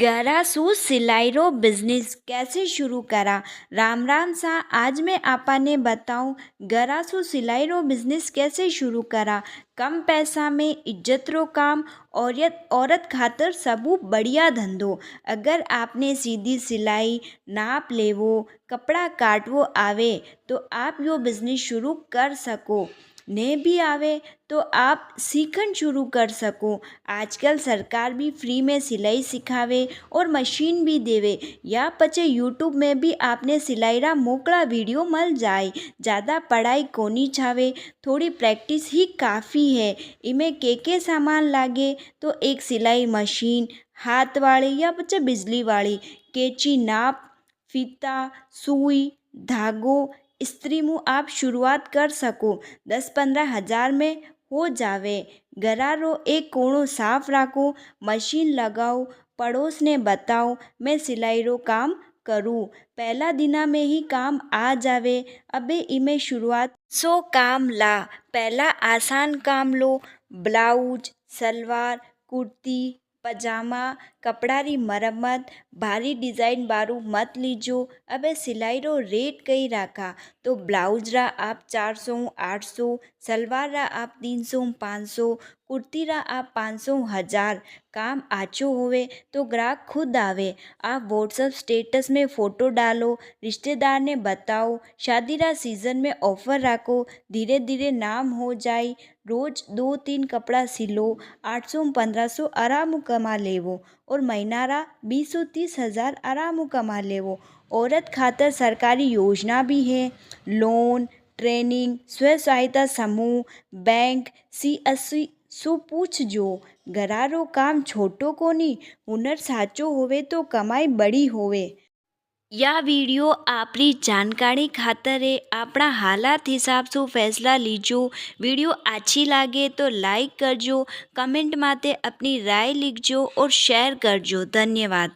गरासू सिलाई रो बिजनेस कैसे शुरू करा। राम राम सा। आज मैं आपने बताऊं गरासू सिलाई रो बिजनेस कैसे शुरू करा। कम पैसा में इज्जत रो काम। औरत खातर सबू बढ़िया धंधो। अगर आपने सीधी सिलाई नाप लेवो कपड़ा काटवो आवे तो आप यो बिजनेस शुरू कर सको। ने भी आवे तो आप सीखन शुरू कर सको। आजकल सरकार भी फ्री में सिलाई सिखावे और मशीन भी देवे। या पचे यूट्यूब में भी आपने सिलाई रा मोकला वीडियो मिल जाए। ज़्यादा पढ़ाई कोनी छावे, थोड़ी प्रैक्टिस ही काफ़ी है। इमें के सामान लागे तो एक सिलाई मशीन हाथ वाली या पचे बिजली वाली, कैंची नाप, फीता, सुई, धागो, स्त्री मुँह आप शुरुआत कर सको। 10-15 हज़ार में हो जावे। गरारो एक कोणो साफ राखो, मशीन लगाओ, पड़ोस ने बताओ मैं सिलाई रो काम करूँ। पहला दिना में ही काम आ जावे। अबे इमें शुरुआत सो काम ला। पहला आसान काम लो। ब्लाउज, सलवार, कुर्ती, पजामा, कपड़ा री मरम्मत। भारी डिज़ाइन बारू मत लीजो। अबे सिलाई रो रेट कई रखा तो ब्लाउज रा आप 400-800, सलवार रा आप 300-500, कुर्ती रा आप 500-1000। काम आचो होवे तो ग्राहक खुद आवे। आप व्हाट्सएप स्टेटस में फ़ोटो डालो, रिश्तेदार ने बताओ। शादी रा सीज़न में ऑफर रखो, धीरे धीरे नाम हो जाए। रोज 2-3 कपड़ा सिलो, 800-1500 आराम कमा लेवो और महीना रा 20-30 हज़ार आराम कमा लेवो। औरत खातर सरकारी योजना भी है, लोन, ट्रेनिंग, स्व सहायता समूह, बैंक, CSC सो पूछजो। गरारो काम छोटो कोनी, हुनर साचो होवे तो कमाई बड़ी होवे। या वीडियो आपरी जानकारी खातर है। अपना हालात हिसाब से फैसला लीजो। वीडियो अच्छी लगे तो लाइक करजो, कमेंट माते अपनी राय लिखजो और शेयर करजो। धन्यवाद।